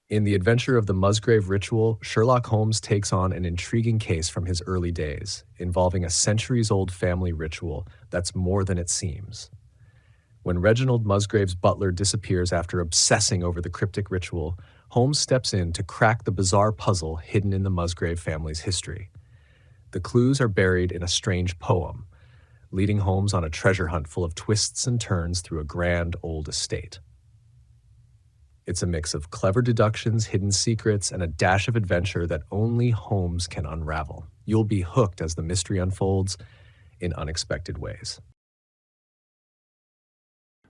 In The Adventure of the Musgrave Ritual, Sherlock Holmes takes on an intriguing case from his early days, involving a centuries-old family ritual that's more than it seems. When Reginald Musgrave's butler disappears after obsessing over the cryptic ritual, Holmes steps in to crack the bizarre puzzle hidden in the Musgrave family's history. The clues are buried in a strange poem, leading Holmes on a treasure hunt full of twists and turns through a grand old estate. It's a mix of clever deductions, hidden secrets, and a dash of adventure that only Holmes can unravel. You'll be hooked as the mystery unfolds in unexpected ways.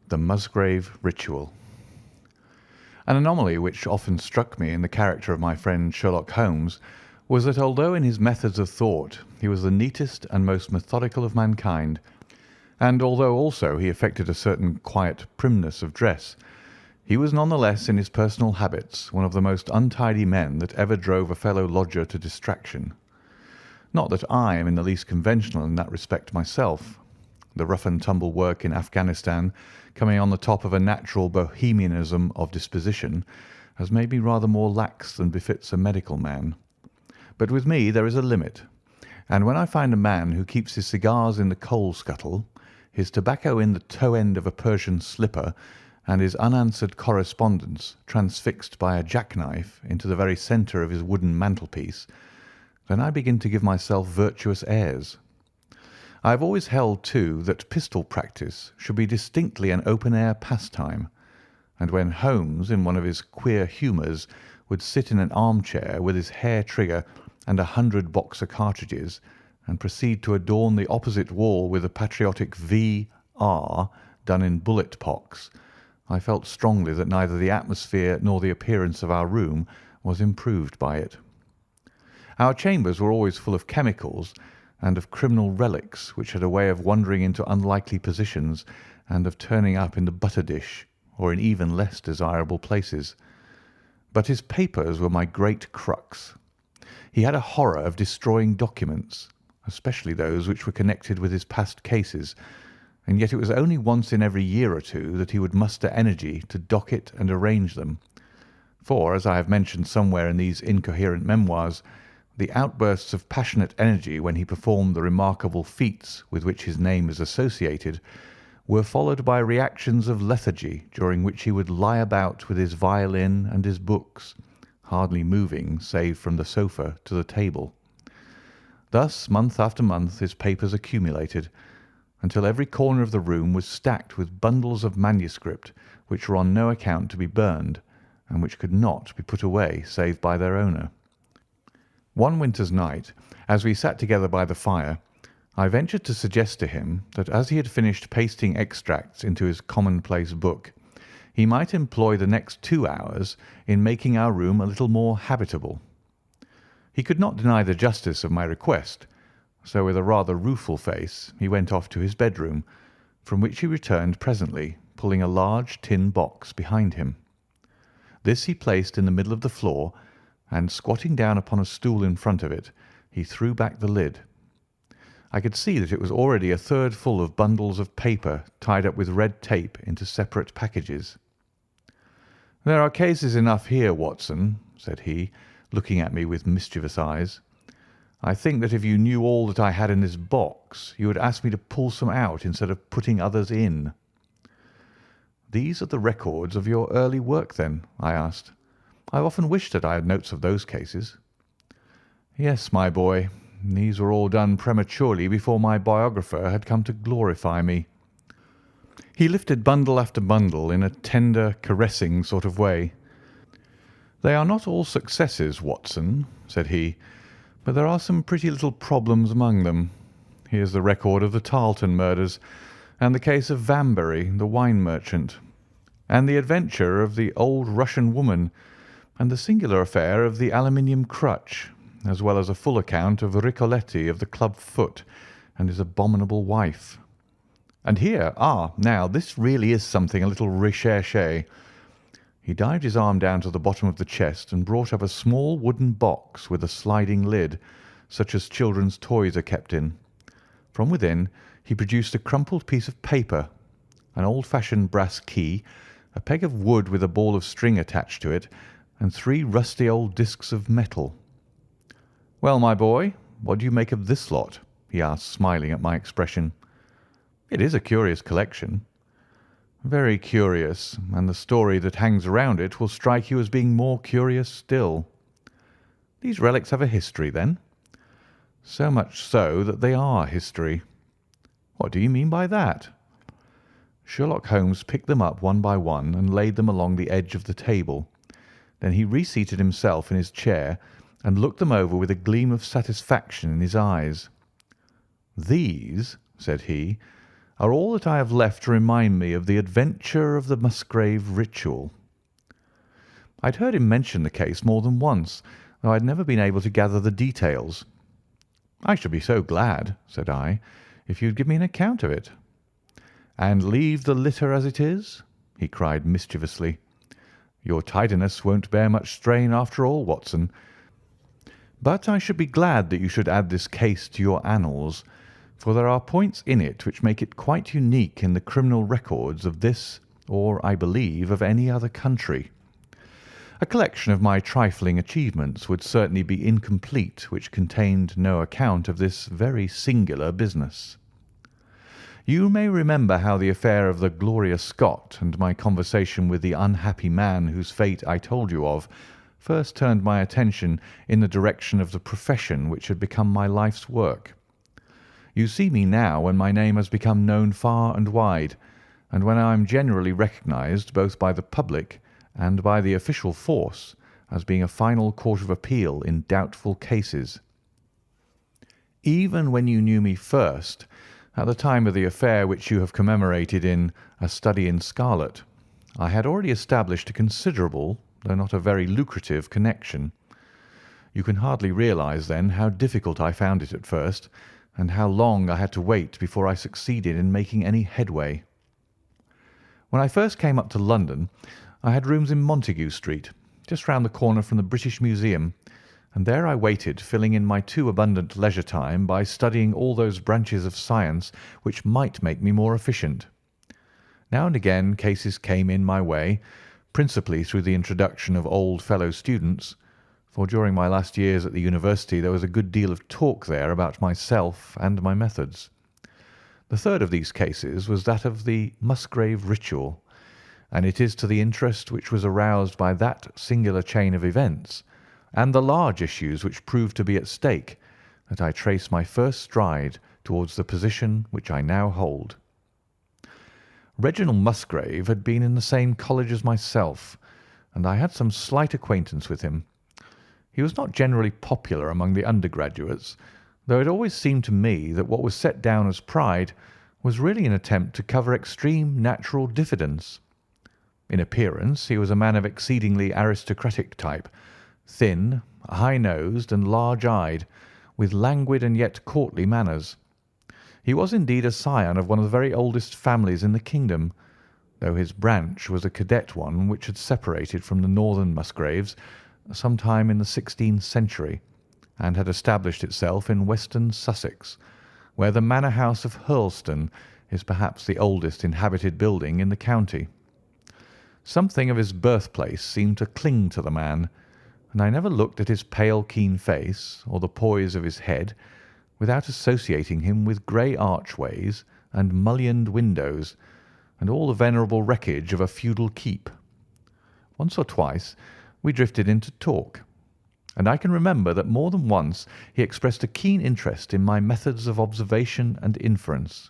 The Musgrave Ritual. An anomaly which often struck me in the character of my friend Sherlock Holmes was that although in his methods of thought he was the neatest and most methodical of mankind, and although also he affected a certain quiet primness of dress, he was none the less in his personal habits one of the most untidy men that ever drove a fellow lodger to distraction. Not that I am in the least conventional in that respect myself. The rough-and-tumble work in Afghanistan, coming on the top of a natural bohemianism of disposition, has made me rather more lax than befits a medical man. But with me there is a limit, and when I find a man who keeps his cigars in the coal scuttle, his tobacco in the toe end of a Persian slipper, and his unanswered correspondence transfixed by a jackknife into the very centre of his wooden mantelpiece, then I begin to give myself virtuous airs. I have always held, too, that pistol practice should be distinctly an open-air pastime, and when Holmes, in one of his queer humours, would sit in an armchair with his hair trigger and 100 Boxer cartridges, and proceed to adorn the opposite wall with a patriotic V.R. done in bullet pocks, I felt strongly that neither the atmosphere nor the appearance of our room was improved by it. Our chambers were always full of chemicals and of criminal relics which had a way of wandering into unlikely positions and of turning up in the butter dish or in even less desirable places. But his papers were my great crux. He had a horror of destroying documents, especially those which were connected with his past cases, and yet it was only once in every year or two that he would muster energy to docket and arrange them. For, as I have mentioned somewhere in these incoherent memoirs, the outbursts of passionate energy when he performed the remarkable feats with which his name is associated were followed by reactions of lethargy during which he would lie about with his violin and his books, hardly moving save from the sofa to the table. Thus, month after month, his papers accumulated, until every corner of the room was stacked with bundles of manuscript which were on no account to be burned, and which could not be put away save by their owner. One winter's night, as we sat together by the fire, I ventured to suggest to him that as he had finished pasting extracts into his commonplace book, he might employ the next 2 hours in making our room a little more habitable. He could not deny the justice of my request, so with a rather rueful face he went off to his bedroom, from which he returned presently, pulling a large tin box behind him. This he placed in the middle of the floor, and squatting down upon a stool in front of it, he threw back the lid. I could see that it was already a third full of bundles of paper tied up with red tape into separate packages. "There are cases enough here, Watson," said he, looking at me with mischievous eyes. "I think that if you knew all that I had in this box, you would ask me to pull some out instead of putting others in." "These are the records of your early work, then?" I asked. "I have often wished that I had notes of those cases." "Yes, my boy. These were all done prematurely before my biographer had come to glorify me." He lifted bundle after bundle in a tender, caressing sort of way. "They are not all successes, Watson," said he, "but there are some pretty little problems among them. Here's the record of the Tarleton murders, and the case of Vanbury, the wine merchant, and the adventure of the old Russian woman, and the singular affair of the aluminium crutch, as well as a full account of Ricoletti of the club foot and his abominable wife. And here, now, this really is something a little recherché." He dived his arm down to the bottom of the chest and brought up a small wooden box with a sliding lid, such as children's toys are kept in. From within he produced a crumpled piece of paper, an old-fashioned brass key, a peg of wood with a ball of string attached to it, and 3 rusty old discs of metal. "Well, my boy, what do you make of this lot?" he asked, smiling at my expression. "It is a curious collection." "Very curious, and the story that hangs around it will strike you as being more curious still." "These relics have a history, then?" "So much so that they are history." "What do you mean by that?" Sherlock Holmes picked them up one by one and laid them along the edge of the table. Then he reseated himself in his chair and looked them over with a gleam of satisfaction in his eyes. "These," said he, "are all that I have left to remind me of the adventure of the Musgrave Ritual." I had heard him mention the case more than once, though I had never been able to gather the details. "I should be so glad," said I, "if you would give me an account of it." "And leave the litter as it is?" he cried mischievously. "Your tidiness won't bear much strain after all, Watson. But I should be glad that you should add this case to your annals, for there are points in it which make it quite unique in the criminal records of this, or, I believe, of any other country. A collection of my trifling achievements would certainly be incomplete which contained no account of this very singular business. You may remember how the affair of the Gloria Scott and my conversation with the unhappy man whose fate I told you of first turned my attention in the direction of the profession which had become my life's work. You see me now when my name has become known far and wide, and when I am generally recognised both by the public and by the official force as being a final court of appeal in doubtful cases. Even when you knew me first, at the time of the affair which you have commemorated in A Study in Scarlet, I had already established a considerable, though not a very lucrative, connection. You can hardly realise, then, how difficult I found it at first, and how long I had to wait before I succeeded in making any headway. When I first came up to London, I had rooms in Montague Street, just round the corner from the British Museum, and there I waited, filling in my too abundant leisure time by studying all those branches of science which might make me more efficient. Now and again cases came in my way, principally through the introduction of old fellow students, for during my last years at the university there was a good deal of talk there about myself and my methods. The third of these cases was that of the Musgrave Ritual, and it is to the interest which was aroused by that singular chain of events, and the large issues which proved to be at stake, that I trace my first stride towards the position which I now hold. Reginald Musgrave had been in the same college as myself, and I had some slight acquaintance with him. He was not generally popular among the undergraduates, though it always seemed to me that what was set down as pride was really an attempt to cover extreme natural diffidence. In appearance he was a man of exceedingly aristocratic type, thin, high-nosed, and large-eyed, with languid and yet courtly manners. He was indeed a scion of one of the very oldest families in the kingdom, though his branch was a cadet one which had separated from the northern Musgraves some time in the 16th century, and had established itself in western Sussex, where the manor house of Hurlstone is perhaps the oldest inhabited building in the county. Something of his birthplace seemed to cling to the man, and I never looked at his pale, keen face or the poise of his head without associating him with grey archways and mullioned windows and all the venerable wreckage of a feudal keep. Once or twice we drifted into talk, and I can remember that more than once he expressed a keen interest in my methods of observation and inference.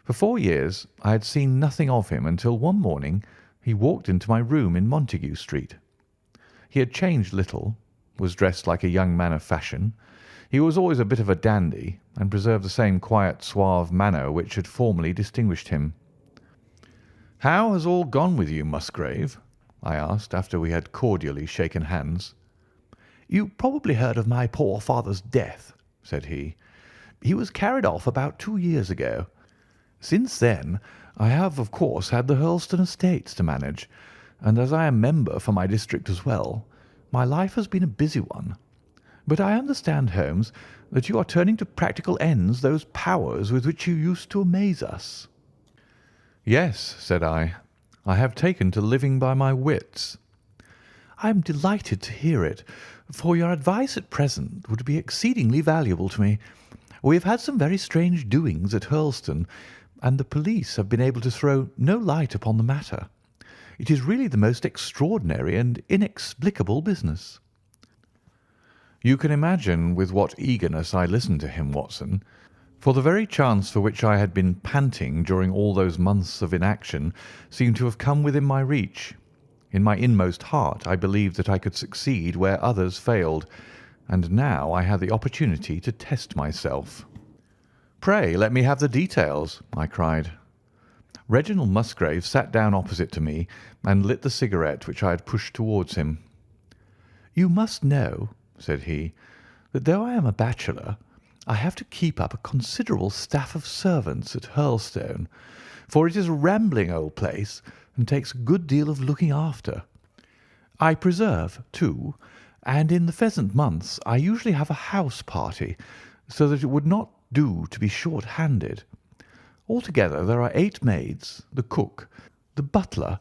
For 4 years I had seen nothing of him until one morning he walked into my room in Montague Street. He had changed little, was dressed like a young man of fashion. He was always a bit of a dandy, and preserved the same quiet, suave manner which had formerly distinguished him. "How has all gone with you, Musgrave?" I asked, after we had cordially shaken hands. "You probably heard of my poor father's death," said he. "He was carried off about 2 years ago. Since then I have, of course, had the Hurlstone estates to manage, and as I am member for my district as well, my life has been a busy one. But I understand, Holmes, that you are turning to practical ends those powers with which you used to amaze us." "Yes," said I, "I have taken to living by my wits." I am delighted to hear it, for your advice at present would be exceedingly valuable to me. We have had some very strange doings at Hurlstone, and the police have been able to throw no light upon the matter. It is really the most extraordinary and inexplicable business." You can imagine with what eagerness I listened to him, Watson, for the very chance for which I had been panting during all those months of inaction seemed to have come within my reach. In my inmost heart I believed that I could succeed where others failed, and now I had the opportunity to test myself. "Pray let me have the details," I cried. Reginald Musgrave sat down opposite to me and lit the cigarette which I had pushed towards him. "You must know," said he, "that though I am a bachelor, I have to keep up a considerable staff of servants at Hurlstone, for it is a rambling old place and takes a good deal of looking after. I preserve, too, and in the pheasant months I usually have a house party, so that it would not do to be short-handed. Altogether there are 8 maids, the cook, the butler,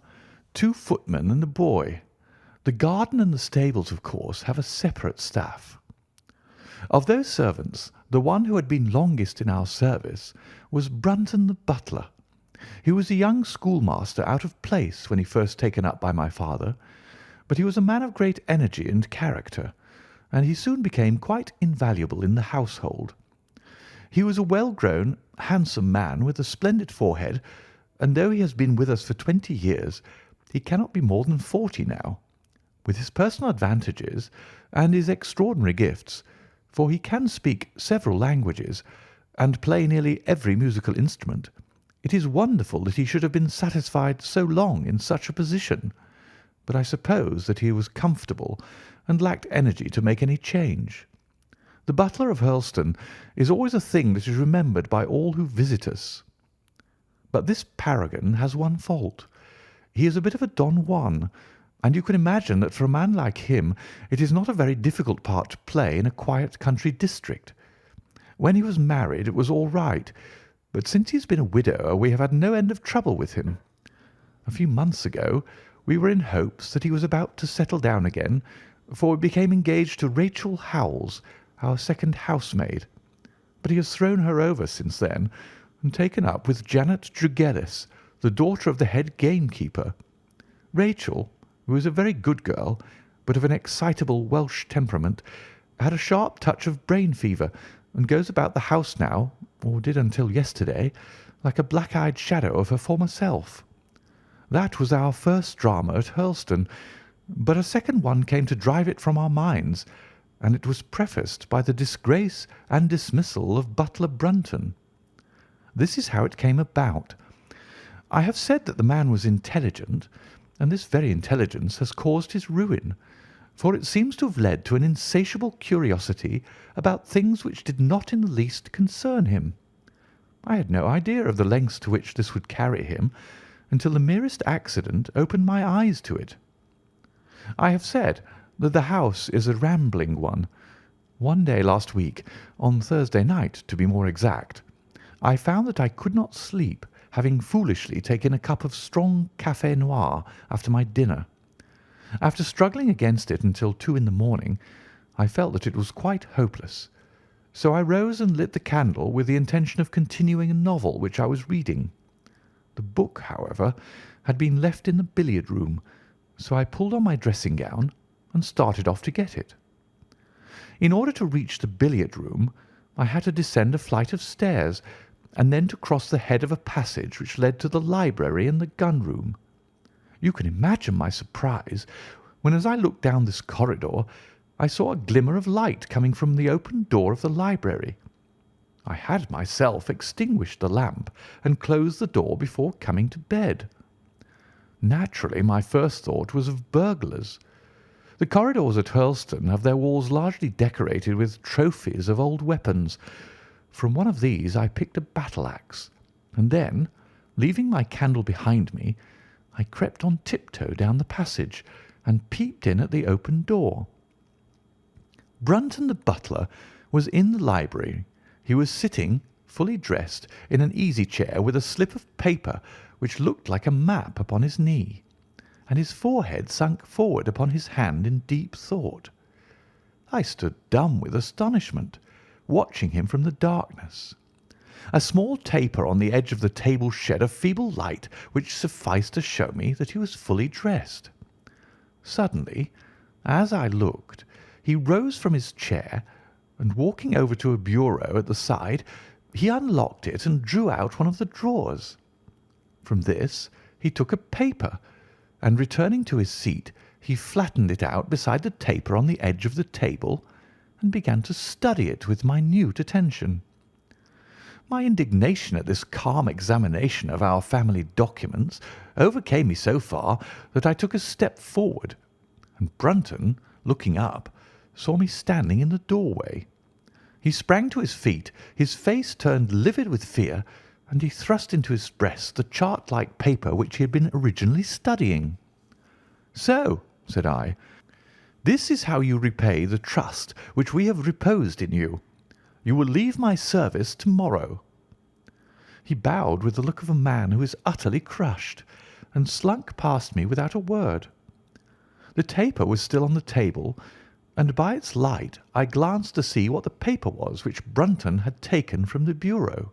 2 footmen and a boy. The garden and the stables, of course, have a separate staff. Of those servants, the one who had been longest in our service was Brunton the butler. He was a young schoolmaster out of place when he first taken up by my father, but he was a man of great energy and character, and he soon became quite invaluable in the household. He was a well-grown, handsome man with a splendid forehead, and though he has been with us for 20 years, he cannot be more than 40 now. With his personal advantages and his extraordinary gifts, for he can speak several languages and play nearly every musical instrument, it is wonderful that he should have been satisfied so long in such a position. But I suppose that he was comfortable and lacked energy to make any change. The butler of Hurlstone is always a thing that is remembered by all who visit us. But this paragon has one fault. He is a bit of a Don Juan, and you can imagine that for a man like him it is not a very difficult part to play in a quiet country district. When he was married it was all right, but since he has been a widower we have had no end of trouble with him. A few months ago we were in hopes that he was about to settle down again, for we became engaged to Rachel Howells, our second housemaid, but he has thrown her over since then and taken up with Janet Drugellis, the daughter of the head gamekeeper. Rachel, who is a very good girl, but of an excitable Welsh temperament, had a sharp touch of brain fever and goes about the house now, or did until yesterday, like a black-eyed shadow of her former self. That was our first drama at Hurlstone, but a second one came to drive it from our minds, and it was prefaced by the disgrace and dismissal of butler Brunton. This is how it came about. I have said that the man was intelligent, and this very intelligence has caused his ruin, for it seems to have led to an insatiable curiosity about things which did not in the least concern him. I had no idea of the lengths to which this would carry him until the merest accident opened my eyes to it. I have said that the house is a rambling one. One day last week, on Thursday night to be more exact, I found that I could not sleep, having foolishly taken a cup of strong café noir after my dinner. After struggling against it until 2 in the morning, I felt that it was quite hopeless. So I rose and lit the candle with the intention of continuing a novel which I was reading. The book, however, had been left in the billiard-room, so I pulled on my dressing-gown and started off to get it. In order to reach the billiard-room, I had to descend a flight of stairs and then to cross the head of a passage which led to the library and the gun-room. You can imagine my surprise when, as I looked down this corridor, I saw a glimmer of light coming from the open door of the library. I had myself extinguished the lamp and closed the door before coming to bed. Naturally, my first thought was of burglars. The corridors at Hurlstone have their walls largely decorated with trophies of old weapons. From one of these I picked a battle-axe, and then, leaving my candle behind me, I crept on tiptoe down the passage and peeped in at the open door. Brunton the butler was in the library. He was sitting, fully dressed, in an easy-chair with a slip of paper which looked like a map upon his knee. and his forehead sunk forward upon his hand in deep thought. I stood dumb with astonishment, watching him from the darkness. A small taper on the edge of the table shed a feeble light which sufficed to show me that he was fully dressed. Suddenly, as I looked, he rose from his chair, and walking over to a bureau at the side, he unlocked it and drew out one of the drawers. From this he took a paper, and returning to his seat, he flattened it out beside the taper on the edge of the table and began to study it with minute attention. My indignation at this calm examination of our family documents overcame me so far that I took a step forward, and Brunton, looking up, saw me standing in the doorway. He sprang to his feet, his face turned livid with fear, and he thrust into his breast the chart-like paper which he had been originally studying. "So," said I, "this is how you repay the trust which we have reposed in you. You will leave my service to-morrow." He bowed with the look of a man who is utterly crushed, and slunk past me without a word. The taper was still on the table, and by its light I glanced to see what the paper was which Brunton had taken from the bureau.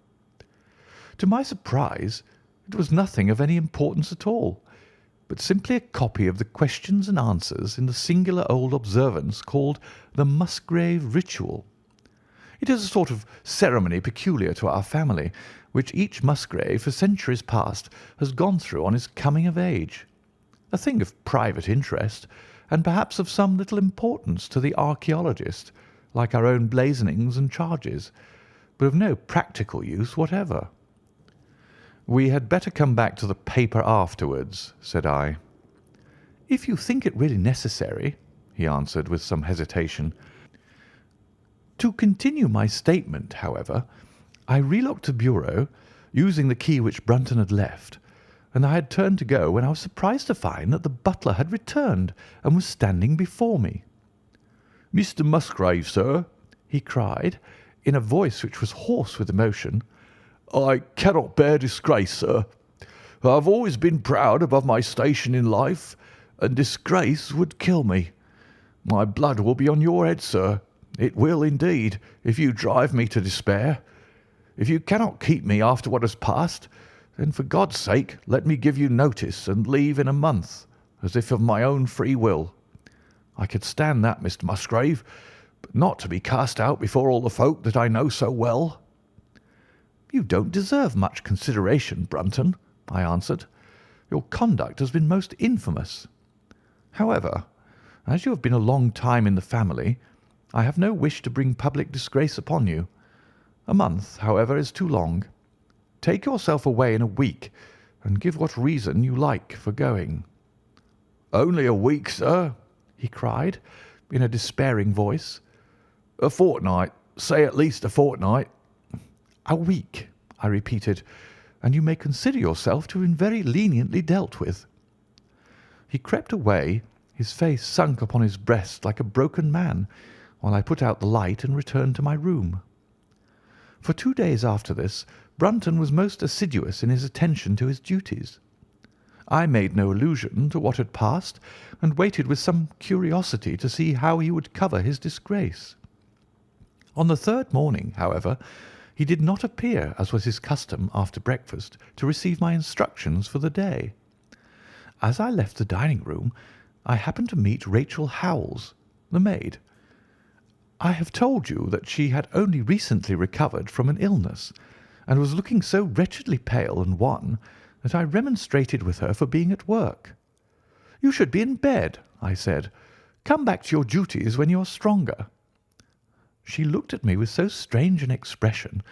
To my surprise, it was nothing of any importance at all, but simply a copy of the questions and answers in the singular old observance called the Musgrave Ritual. It is a sort of ceremony peculiar to our family, which each Musgrave for centuries past has gone through on his coming of age. A thing of private interest, and perhaps of some little importance to the archaeologist, like our own blazonings and charges, but of no practical use whatever. "We had better come back to the paper afterwards," said I. "If you think it really necessary," he answered with some hesitation. To continue my statement, however, I relocked the bureau, using the key which Brunton had left, and I had turned to go when I was surprised to find that the butler had returned and was standing before me. "Mr. Musgrave, sir," he cried, in a voice which was hoarse with emotion, "I cannot bear disgrace, sir. I have always been proud above my station in life, and disgrace would kill me. My blood will be on your head, sir. It will indeed, if you drive me to despair. If you cannot keep me after what has passed, then for God's sake let me give you notice and leave in a month, as if of my own free will. I could stand that, Mr. Musgrave, but not to be cast out before all the folk that I know so well." "You don't deserve much consideration, Brunton," I answered. "Your conduct has been most infamous. However, as you have been a long time in the family, I have no wish to bring public disgrace upon you. A month, however, is too long. Take yourself away in a week, and give what reason you like for going." "Only a week, sir," he cried, in a despairing voice. "A fortnight, say at least a fortnight." "A week," I repeated, "and you may consider yourself to have been very leniently dealt with." He crept away, his face sunk upon his breast like a broken man, while I put out the light and returned to my room. For 2 days after this, Brunton was most assiduous in his attention to his duties. I made no allusion to what had passed, and waited with some curiosity to see how he would cover his disgrace. On the third morning, however, he did not appear, as was his custom after breakfast, to receive my instructions for the day. As I left the dining-room, I happened to meet Rachel Howells, the maid. I have told you that she had only recently recovered from an illness, and was looking so wretchedly pale and wan that I remonstrated with her for being at work. "You should be in bed," I said. "Come back to your duties when you are stronger." She looked at me with so strange an expression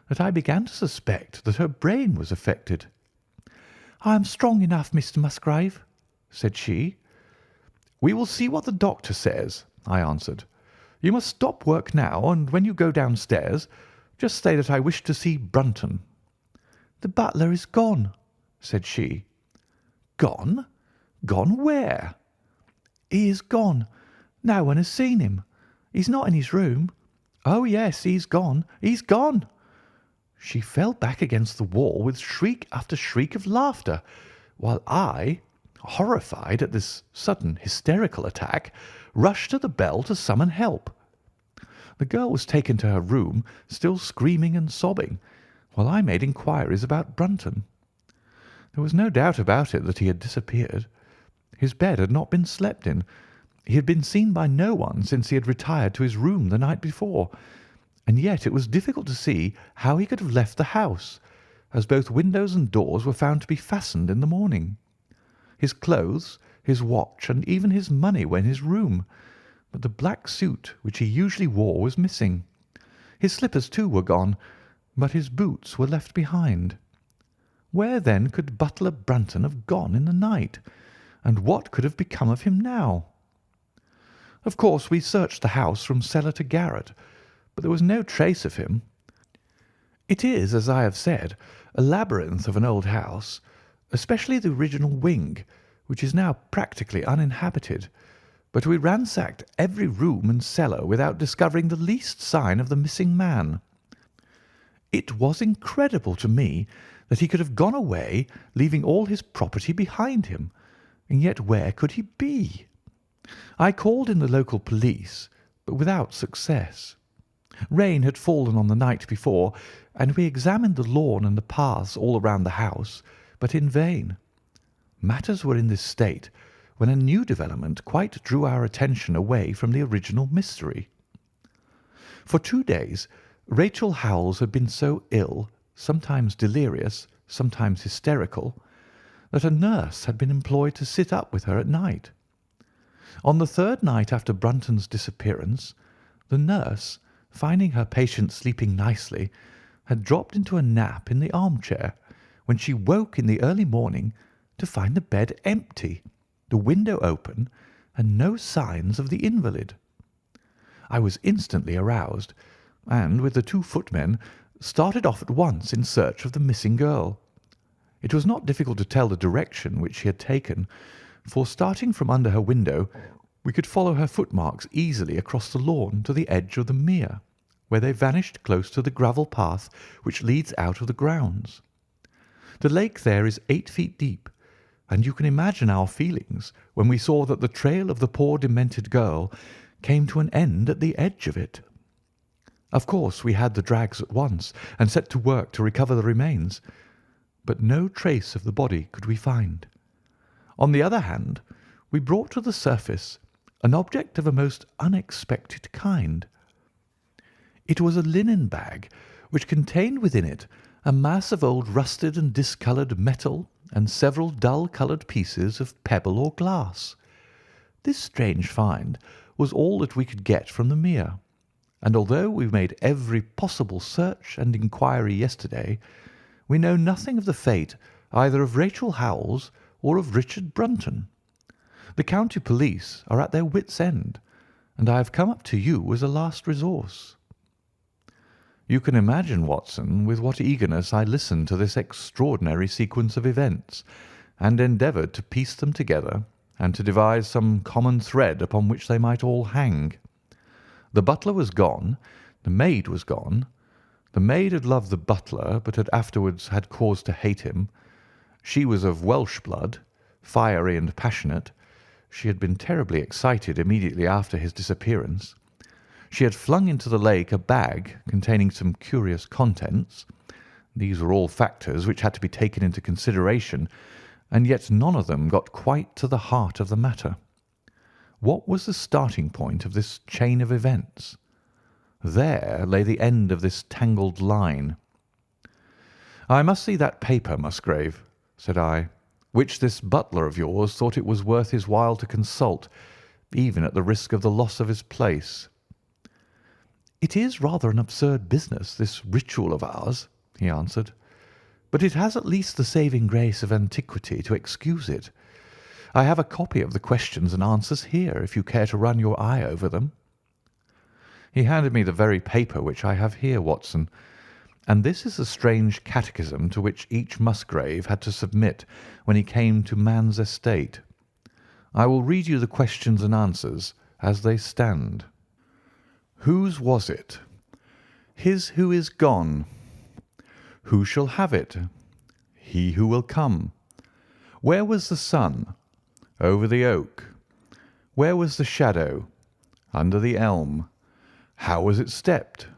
that I began to suspect that her brain was affected. "I am strong enough, Mr. Musgrave," said she. "We will see what the doctor says," I answered. "You must stop work now, and when you go downstairs, just say that I wish to see Brunton." "The butler is gone," said she. "Gone? Gone where?" "He is gone. No one has seen him. He's not in his room. Oh, yes, he's gone. He's gone." She fell back against the wall with shriek after shriek of laughter, while I, horrified at this sudden hysterical attack, rushed to the bell to summon help. The girl was taken to her room, still screaming and sobbing, while I made inquiries about Brunton. There was no doubt about it that he had disappeared. His bed had not been slept in. He had been seen by no one since he had retired to his room the night before, and yet it was difficult to see how he could have left the house, as both windows and doors were found to be fastened in the morning. His clothes, his watch, and even his money were in his room, but the black suit which he usually wore was missing. His slippers, too, were gone, but his boots were left behind. Where, then, could butler Brunton have gone in the night, and what could have become of him now? Of course, we searched the house from cellar to garret, but there was no trace of him. It is, as I have said, a labyrinth of an old house, especially the original wing, which is now practically uninhabited, but we ransacked every room and cellar without discovering the least sign of the missing man. It was incredible to me that he could have gone away, leaving all his property behind him, and yet where could he be? I called in the local police, but without success. Rain had fallen on the night before, and we examined the lawn and the paths all around the house, but in vain. Matters were in this state when a new development quite drew our attention away from the original mystery. For 2 days Rachel Howells had been so ill, sometimes delirious, sometimes hysterical, that a nurse had been employed to sit up with her at night. On the 3rd night after Brunton's disappearance, the nurse, finding her patient sleeping nicely, had dropped into a nap in the armchair, when she woke in the early morning to find the bed empty, the window open, and no signs of the invalid. I was instantly aroused, and, with the 2 footmen, started off at once in search of the missing girl. It was not difficult to tell the direction which she had taken, for, starting from under her window, we could follow her footmarks easily across the lawn to the edge of the mere, where they vanished close to the gravel path which leads out of the grounds. The lake there is 8 feet deep, and you can imagine our feelings when we saw that the trail of the poor demented girl came to an end at the edge of it. Of course, we had the drags at once and set to work to recover the remains, but no trace of the body could we find. On the other hand, we brought to the surface an object of a most unexpected kind. It was a linen bag which contained within it a mass of old rusted and discoloured metal and several dull-coloured pieces of pebble or glass. This strange find was all that we could get from the mere, and although we made every possible search and inquiry yesterday, we know nothing of the fate either of Rachel Howells or of Richard Brunton. The county police are at their wits' end, and I have come up to you as a last resource. You can imagine, Watson, with what eagerness I listened to this extraordinary sequence of events, and endeavoured to piece them together and to devise some common thread upon which they might all hang. The butler was gone, the maid was gone. The maid had loved the butler, but had afterwards had cause to hate him. She was of Welsh blood, fiery and passionate. She had been terribly excited immediately after his disappearance. She had flung into the lake a bag containing some curious contents. These were all factors which had to be taken into consideration, and yet none of them got quite to the heart of the matter. What was the starting point of this chain of events? There lay the end of this tangled line. "I must see that paper, Musgrave," said I, "which this butler of yours thought it was worth his while to consult, even at the risk of the loss of his place." "It is rather an absurd business, this ritual of ours," he answered, "but it has at least the saving grace of antiquity to excuse it. I have a copy of the questions and answers here, if you care to run your eye over them." He handed me the very paper which I have here, Watson, and this is the strange catechism to which each Musgrave had to submit when he came to man's estate. I will read you the questions and answers as they stand. Whose was it? His who is gone. Who shall have it? He who will come. Where was the sun? Over the oak. Where was the shadow? Under the elm. How was it stepped?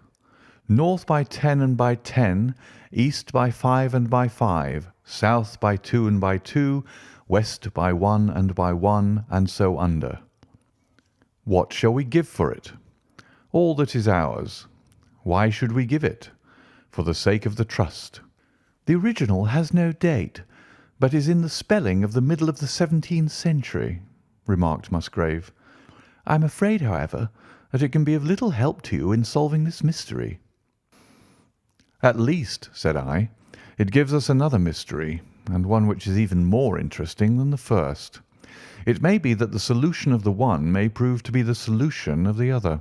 North by 10 and by 10, east by 5 and by 5, south by 2 and by 2, west by 1 and by 1, and so under. What shall we give for it? All that is ours. Why should we give it? For the sake of the trust. The original has no date, but is in the spelling of the middle of the 17th century, remarked Musgrave. I am afraid, however, that it can be of little help to you in solving this mystery. At least, said I, it gives us another mystery, and one which is even more interesting than the first. It may be that the solution of the one may prove to be the solution of the other.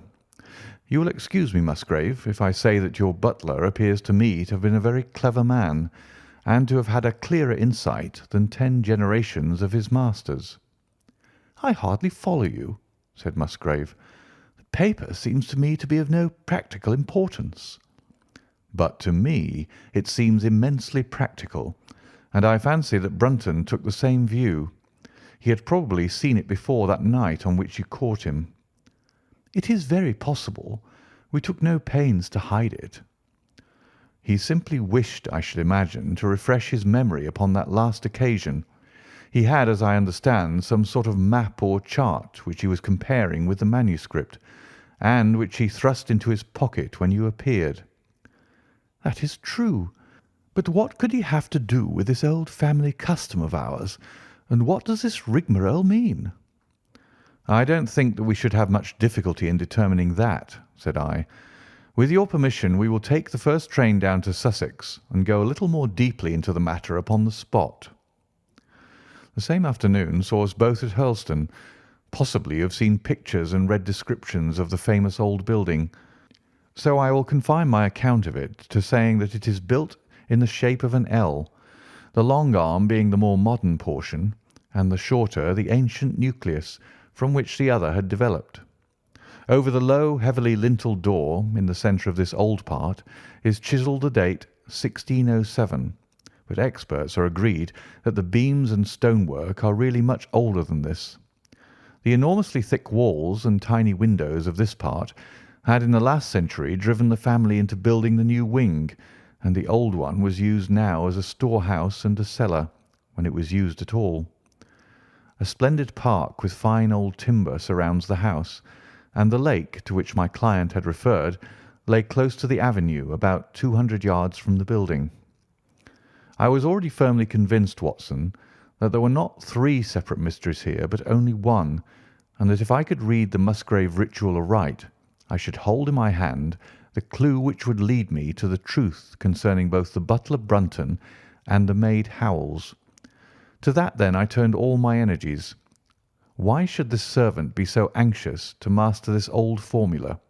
You will excuse me, Musgrave, if I say that your butler appears to me to have been a very clever man, and to have had a clearer insight than 10 generations of his masters. I hardly follow you, said Musgrave. The paper seems to me to be of no practical importance. But to me it seems immensely practical, and I fancy that Brunton took the same view. He had probably seen it before that night on which you caught him. It is very possible. We took no pains to hide it. He simply wished, I should imagine, to refresh his memory upon that last occasion. He had, as I understand, some sort of map or chart which he was comparing with the manuscript, and which he thrust into his pocket when you appeared. That is true. But what could he have to do with this old family custom of ours, and what does this rigmarole mean? I don't think that we should have much difficulty in determining that, said I. With your permission, we will take the first train down to Sussex and go a little more deeply into the matter upon the spot. The same afternoon saw us both at Hurlstone. Possibly you have seen pictures and read descriptions of the famous old building, so I will confine my account of it to saying that it is built in the shape of an L, the long arm being the more modern portion, and the shorter the ancient nucleus from which the other had developed. Over the low, heavily linteled door in the centre of this old part is chiselled the date 1607, but experts are agreed that the beams and stonework are really much older than this. The enormously thick walls and tiny windows of this part had in the last century driven the family into building the new wing, and the old one was used now as a storehouse and a cellar, when it was used at all. A splendid park with fine old timber surrounds the house, and the lake to which my client had referred lay close to the avenue about 200 yards from the building. I was already firmly convinced, Watson, that there were not 3 separate mysteries here, but only one, and that if I could read the Musgrave Ritual aright, I should hold in my hand the clue which would lead me to the truth concerning both the butler Brunton and the maid Howells. To that, then, I turned all my energies. Why should this servant be so anxious to master this old formula?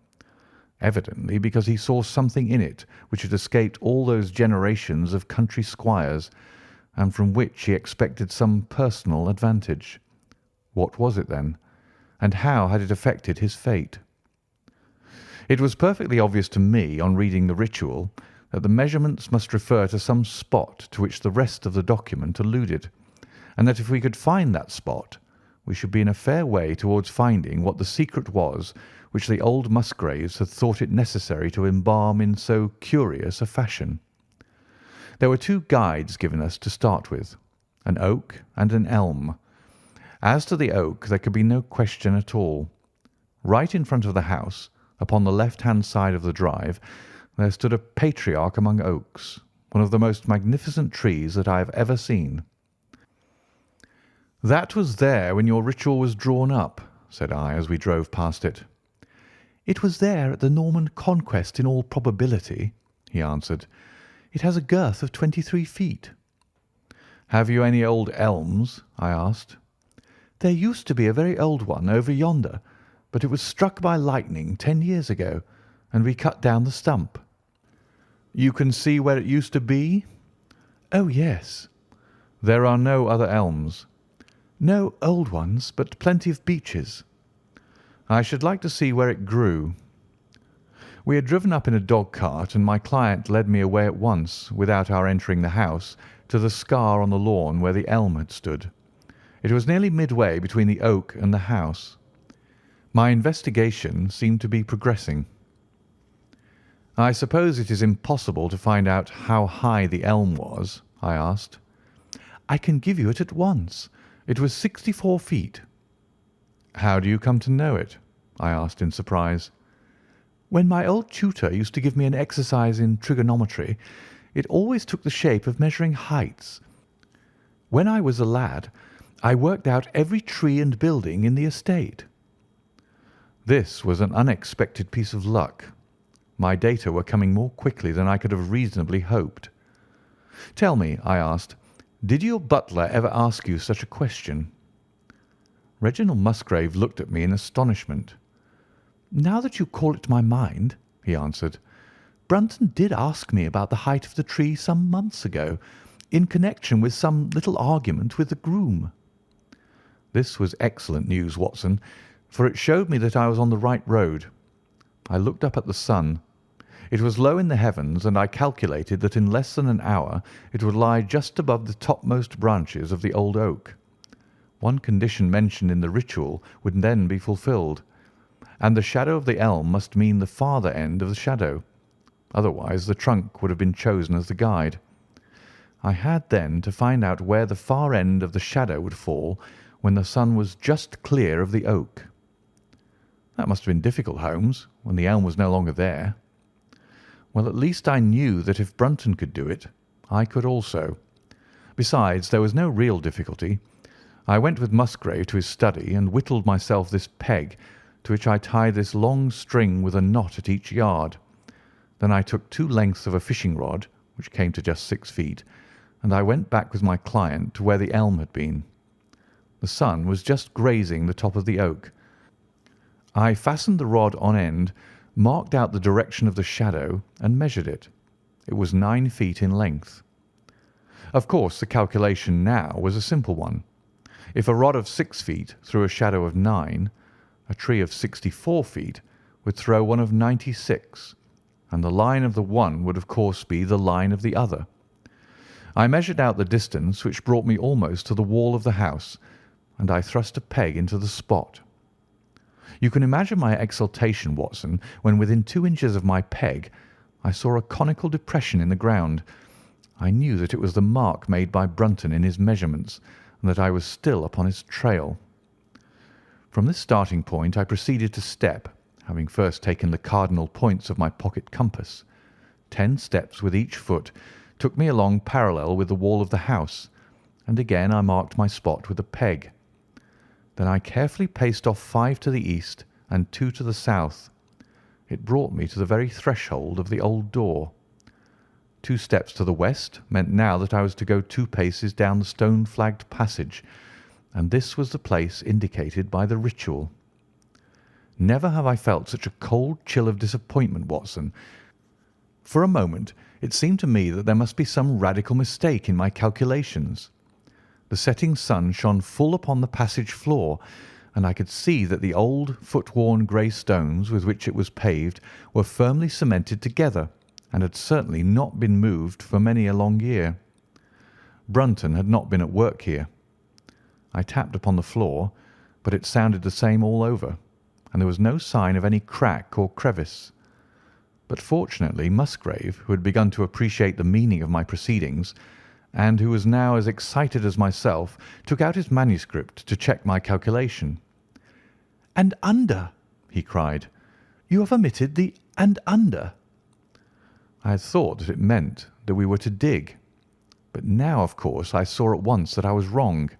Evidently because he saw something in it which had escaped all those generations of country squires, and from which he expected some personal advantage. What was it, then, and how had it affected his fate? It was perfectly obvious to me, on reading the ritual, that the measurements must refer to some spot to which the rest of the document alluded, and that if we could find that spot, we should be in a fair way towards finding what the secret was which the old Musgraves had thought it necessary to embalm in so curious a fashion. There were 2 guides given us to start with, an oak and an elm. As to the oak, there could be no question at all. Right in front of the house, upon the left-hand side of the drive, there stood a patriarch among oaks, one of the most magnificent trees that I have ever seen. That was there when your ritual was drawn up, said I, as we drove past it. It was there at the Norman Conquest in all probability, he answered. It has a girth of 23 feet. Have you any old elms? I asked. There used to be a very old one over yonder, but it was struck by lightning 10 years ago, and we cut down the stump. You can see where it used to be? Oh, yes. There are no other elms? No old ones, but plenty of beeches. I should like to see where it grew. We had driven up in a dog-cart, and my client led me away at once, without our entering the house, to the scar on the lawn where the elm had stood. It was nearly midway between the oak and the house. My investigation seemed to be progressing. "I suppose it is impossible to find out how high the elm was?" I asked. "I can give you it at once. It was 64 feet." "How do you come to know it?" I asked in surprise. "When my old tutor used to give me an exercise in trigonometry, it always took the shape of measuring heights. When I was a lad, I worked out every tree and building in the estate." This was an unexpected piece of luck. My data were coming more quickly than I could have reasonably hoped. "Tell me," I asked, "did your butler ever ask you such a question?" Reginald Musgrave looked at me in astonishment. "Now that you call it to my mind," he answered, "Brunton did ask me about the height of the tree some months ago, in connection with some little argument with the groom." This was excellent news, Watson, for it showed me that I was on the right road. I looked up at the sun. It was low in the heavens, and I calculated that in less than an hour it would lie just above the topmost branches of the old oak. One condition mentioned in the ritual would then be fulfilled, and the shadow of the elm must mean the farther end of the shadow. Otherwise the trunk would have been chosen as the guide. I had then to find out where the far end of the shadow would fall when the sun was just clear of the oak. That must have been difficult, Holmes, when the elm was no longer there. Well, at least I knew that if Brunton could do it, I could also. Besides, there was no real difficulty. I went with Musgrave to his study and whittled myself this peg, to which I tied this long string with a knot at each yard. Then I took 2 lengths of a fishing rod, which came to just 6 feet, and I went back with my client to where the elm had been. The sun was just grazing the top of the oak. I fastened the rod on end, marked out the direction of the shadow, and measured it. It was 9 feet in length. Of course, the calculation now was a simple one. If a rod of 6 feet threw a shadow of 9, a tree of 64 feet would throw one of 96, and the line of the one would of course be the line of the other. I measured out the distance, which brought me almost to the wall of the house, and I thrust a peg into the spot. You can imagine my exultation, Watson, when within 2 inches of my peg I saw a conical depression in the ground. I knew that it was the mark made by Brunton in his measurements, and that I was still upon his trail. From this starting point I proceeded to step, having first taken the cardinal points of my pocket compass. 10 steps with each foot took me along parallel with the wall of the house, and again I marked my spot with a peg. Then I carefully paced off 5 to the east and 2 to the south. It brought me to the very threshold of the old door. 2 steps to the west meant now that I was to go 2 paces down the stone-flagged passage, and this was the place indicated by the ritual. Never have I felt such a cold chill of disappointment, Watson. For a moment it seemed to me that there must be some radical mistake in my calculations. The setting sun shone full upon the passage floor, and I could see that the old, foot-worn grey stones with which it was paved were firmly cemented together, and had certainly not been moved for many a long year. Brunton had not been at work here. I tapped upon the floor, but it sounded the same all over, and there was no sign of any crack or crevice. But fortunately Musgrave, who had begun to appreciate the meaning of my proceedings, and who was now as excited as myself, took out his manuscript to check my calculation. "And under," he cried. "You have omitted the 'and under.'" I had thought that it meant that we were to dig, but now, of course, I saw at once that I was wrong.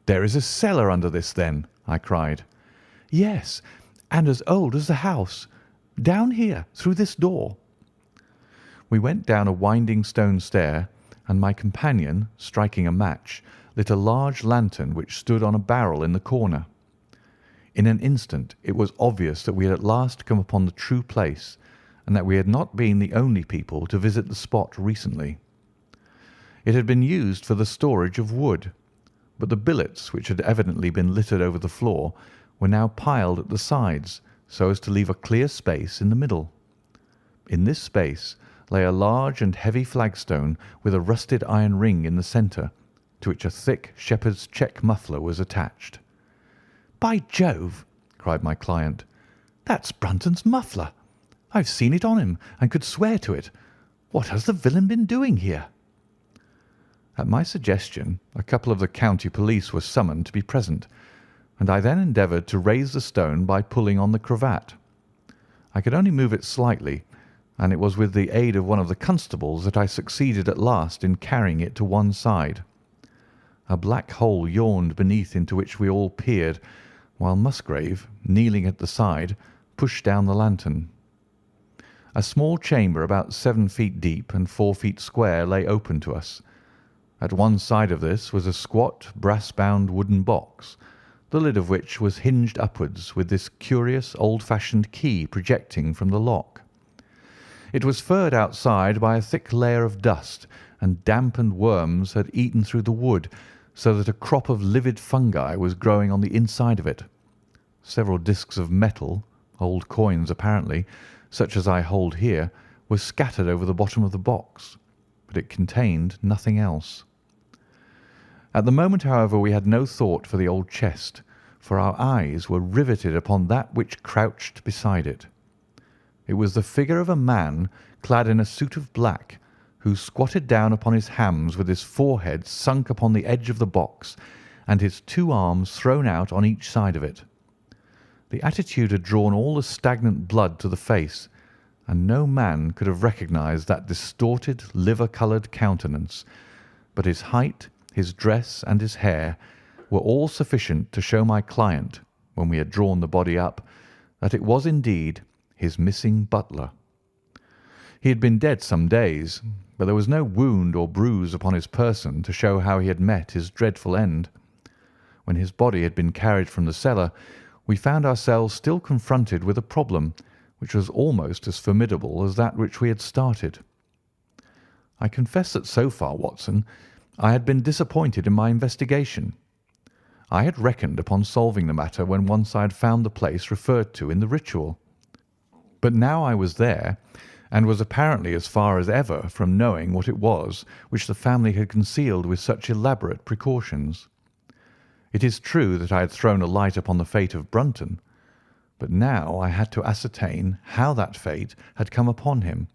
"There is a cellar under this, then?" I cried. "Yes, and as old as the house. Down here, through this door." We went down a winding stone stair, and my companion, striking a match, lit a large lantern which stood on a barrel in the corner. In an instant it was obvious that we had at last come upon the true place, and that we had not been the only people to visit the spot recently. It had been used for the storage of wood, but the billets, which had evidently been littered over the floor, were now piled at the sides, so as to leave a clear space in the middle. In this space lay a large and heavy flagstone with a rusted iron ring in the centre, to which a thick shepherd's check muffler was attached. "By Jove!" cried my client. "That's Brunton's muffler. I've seen it on him and could swear to it. What has the villain been doing here?" At my suggestion, a couple of the county police were summoned to be present, and I then endeavoured to raise the stone by pulling on the cravat. I could only move it slightly, and it was with the aid of one of the constables that I succeeded at last in carrying it to one side. A black hole yawned beneath into which we all peered, while Musgrave, kneeling at the side, pushed down the lantern. A small chamber about 7 feet deep and 4 feet square lay open to us. At one side of this was a squat, brass-bound wooden box, the lid of which was hinged upwards with this curious old-fashioned key projecting from the lock. It was furred outside by a thick layer of dust, and damp and worms had eaten through the wood, so that a crop of livid fungi was growing on the inside of it. Several discs of metal, old coins apparently, such as I hold here, were scattered over the bottom of the box, but it contained nothing else. At the moment, however, we had no thought for the old chest, for our eyes were riveted upon that which crouched beside it. It was the figure of a man clad in a suit of black, who squatted down upon his hams with his forehead sunk upon the edge of the box and his 2 arms thrown out on each side of it. The attitude had drawn all the stagnant blood to the face, and no man could have recognised that distorted, liver-coloured countenance, but his height, his dress, and his hair were all sufficient to show my client, when we had drawn the body up, that it was indeed his missing butler. He had been dead some days, but there was no wound or bruise upon his person to show how he had met his dreadful end. When his body had been carried from the cellar, we found ourselves still confronted with a problem which was almost as formidable as that which we had started. I confess that so far, Watson, I had been disappointed in my investigation. I had reckoned upon solving the matter when once I had found the place referred to in the ritual. But now I was there, and was apparently as far as ever from knowing what it was which the family had concealed with such elaborate precautions. It is true that I had thrown a light upon the fate of Brunton, but now I had to ascertain how that fate had come upon him,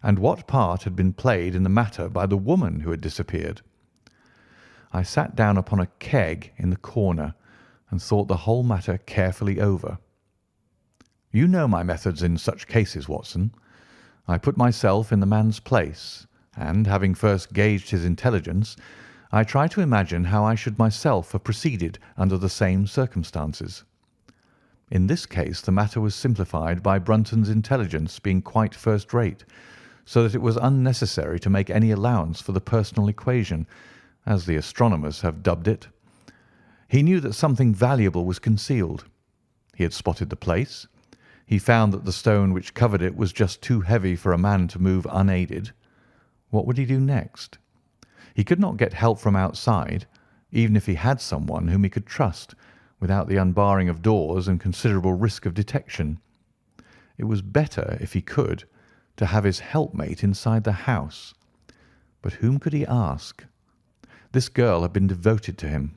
and what part had been played in the matter by the woman who had disappeared. I sat down upon a keg in the corner and thought the whole matter carefully over. You know my methods in such cases, Watson. I put myself in the man's place, and, having first gauged his intelligence, I try to imagine how I should myself have proceeded under the same circumstances. In this case the matter was simplified by Brunton's intelligence being quite first-rate, so that it was unnecessary to make any allowance for the personal equation, as the astronomers have dubbed it. He knew that something valuable was concealed. He had spotted the place. He found that the stone which covered it was just too heavy for a man to move unaided. What would he do next? He could not get help from outside, even if he had someone whom he could trust, without the unbarring of doors and considerable risk of detection. It was better, if he could, to have his helpmate inside the house. But whom could he ask? This girl had been devoted to him.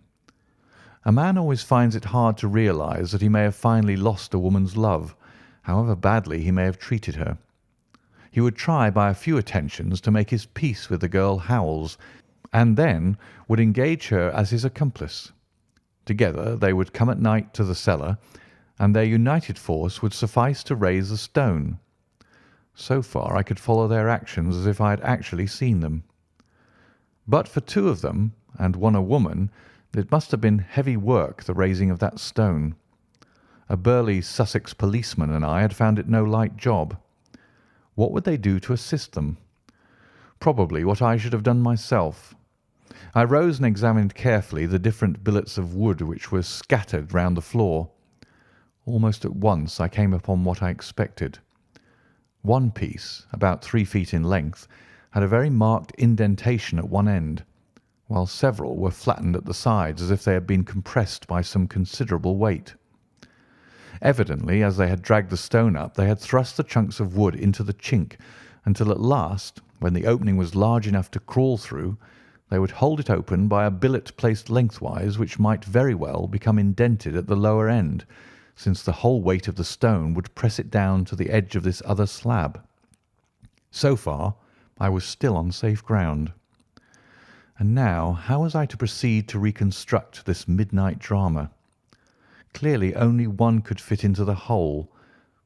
A man always finds it hard to realize that he may have finally lost a woman's love, however badly he may have treated her. He would try by a few attentions to make his peace with the girl Howells, and then would engage her as his accomplice. Together they would come at night to the cellar, and their united force would suffice to raise the stone. So far I could follow their actions as if I had actually seen them. But for 2 of them, and one a woman, it must have been heavy work, the raising of that stone. A burly Sussex policeman and I had found it no light job. What would they do to assist them? Probably what I should have done myself. I rose and examined carefully the different billets of wood which were scattered round the floor. Almost at once I came upon what I expected. One piece, about 3 feet in length, had a very marked indentation at one end, while several were flattened at the sides as if they had been compressed by some considerable weight. Evidently, as they had dragged the stone up, they had thrust the chunks of wood into the chink, until at last, when the opening was large enough to crawl through, They would hold it open by a billet placed lengthwise, which might very well become indented at the lower end, since the whole weight of the stone would press it down to the edge of this other slab. So far, I was still on safe ground. And now, how was I to proceed to reconstruct this midnight drama? Clearly, only one could fit into the hole,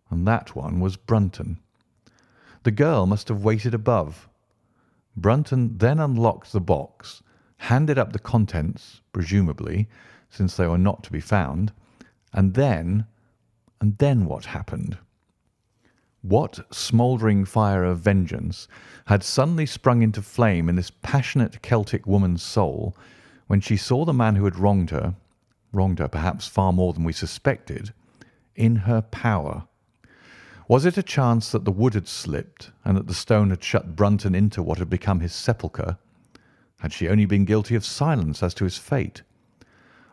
and that one was Brunton. The girl must have waited above. Brunton then unlocked the box, handed up the contents, presumably, since they were not to be found, and then what happened? What smouldering fire of vengeance had suddenly sprung into flame in this passionate Celtic woman's soul when she saw the man who had wronged her perhaps far more than we suspected, in her power? Was it a chance that the wood had slipped and that the stone had shut Brunton into what had become his sepulchre? Had she only been guilty of silence as to his fate?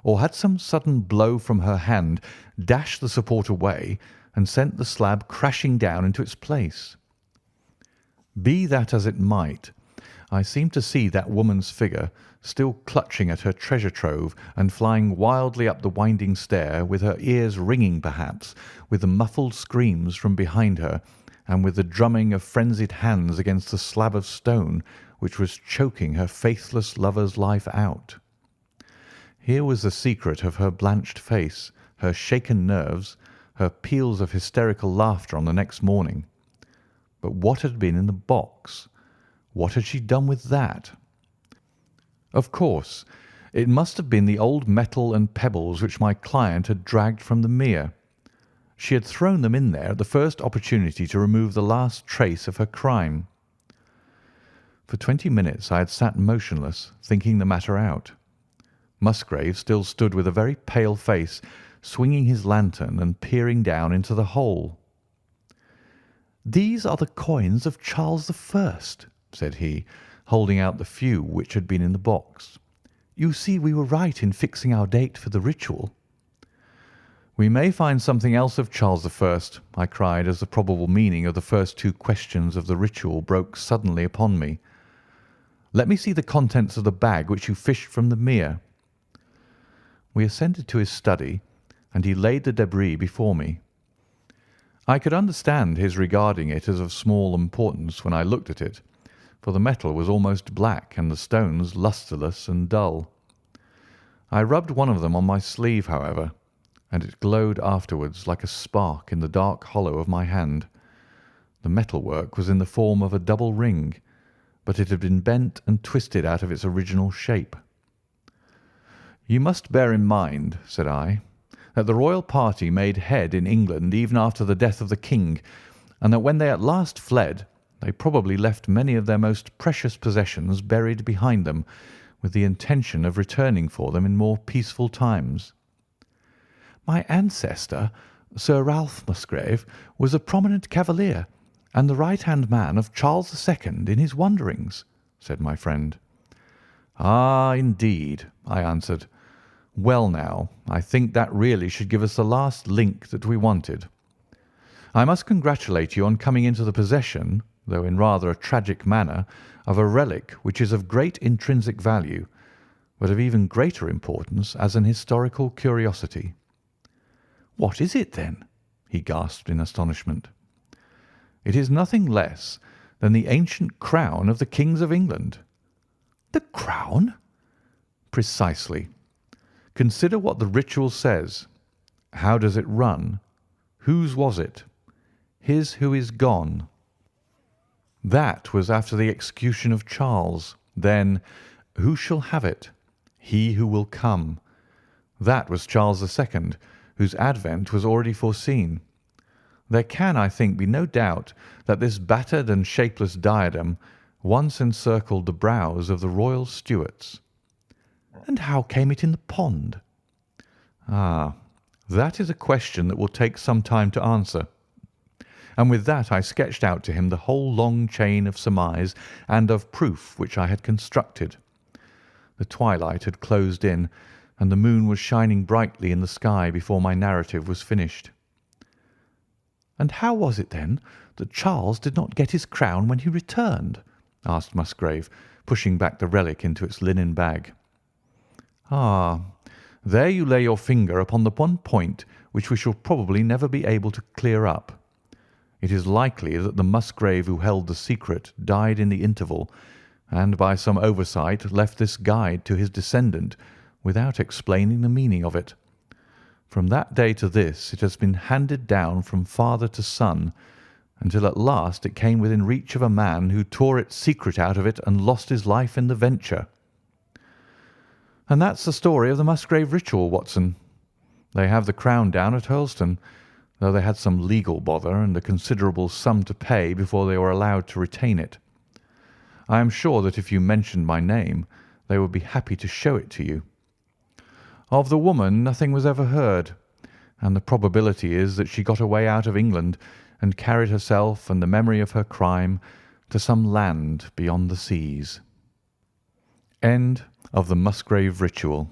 Or had some sudden blow from her hand dashed the support away and sent the slab crashing down into its place? Be that as it might, I seemed to see that woman's figure still clutching at her treasure trove and flying wildly up the winding stair, with her ears ringing perhaps with the muffled screams from behind her and with the drumming of frenzied hands against the slab of stone which was choking her faithless lover's life out. Here was the secret of her blanched face, her shaken nerves, her peals of hysterical laughter on the next morning. But what had been in the box? What had she done with that? Of course, it must have been the old metal and pebbles which my client had dragged from the mere. She had thrown them in there at the first opportunity to remove the last trace of her crime. For 20 minutes I had sat motionless, thinking the matter out. Musgrave still stood with a very pale face, swinging his lantern and peering down into the hole. "These are the coins of Charles I," said he, holding out the few which had been in the box. "You see we were right in fixing our date for the ritual." "We may find something else of Charles I," I cried, as the probable meaning of the first two questions of the ritual broke suddenly upon me. "Let me see the contents of the bag which you fished from the mere." We ascended to his study, and he laid the debris before me. I could understand his regarding it as of small importance when I looked at it, for the metal was almost black and the stones lustreless and dull. I rubbed one of them on my sleeve, however, and it glowed afterwards like a spark in the dark hollow of my hand. The metalwork was in the form of a double ring, but it had been bent and twisted out of its original shape. "You must bear in mind," said I, "that the royal party made head in England even after the death of the king, and that when they at last fled, they probably left many of their most precious possessions buried behind them, with the intention of returning for them in more peaceful times." "My ancestor, Sir Ralph Musgrave, was a prominent cavalier and the right-hand man of Charles II in his wanderings," said my friend. "Ah, indeed," I answered. "Well now, I think that really should give us the last link that we wanted. I must congratulate you on coming into the possession, though in rather a tragic manner, of a relic which is of great intrinsic value, but of even greater importance as an historical curiosity." "What is it, then?" he gasped in astonishment. "It is nothing less than the ancient crown of the kings of England." "The crown?" "Precisely. Consider what the ritual says. How does it run? Whose was it? His who is gone. That was after the execution of Charles. Then, who shall have it? He who will come. That was Charles II, whose advent was already foreseen. There can, I think, be no doubt that this battered and shapeless diadem once encircled the brows of the royal Stuarts." "And how came it in the pond?" "Ah, that is a question that will take some time to answer." And with that I sketched out to him the whole long chain of surmise and of proof which I had constructed. The twilight had closed in, and the moon was shining brightly in the sky before my narrative was finished. "And how was it, then, that Charles did not get his crown when he returned?" asked Musgrave, pushing back the relic into its linen bag. "Ah, there you lay your finger upon the one point which we shall probably never be able to clear up. It is likely that the Musgrave who held the secret died in the interval, and by some oversight left this guide to his descendant without explaining the meaning of it. From that day to this it has been handed down from father to son, until at last it came within reach of a man who tore its secret out of it and lost his life in the venture. And that's the story of the Musgrave Ritual, Watson. They have the crown down at Hurlstone, though they had some legal bother and a considerable sum to pay before they were allowed to retain it. I am sure that if you mentioned my name, they would be happy to show it to you. Of the woman nothing was ever heard, and the probability is that she got away out of England and carried herself and the memory of her crime to some land beyond the seas." End of the Musgrave Ritual.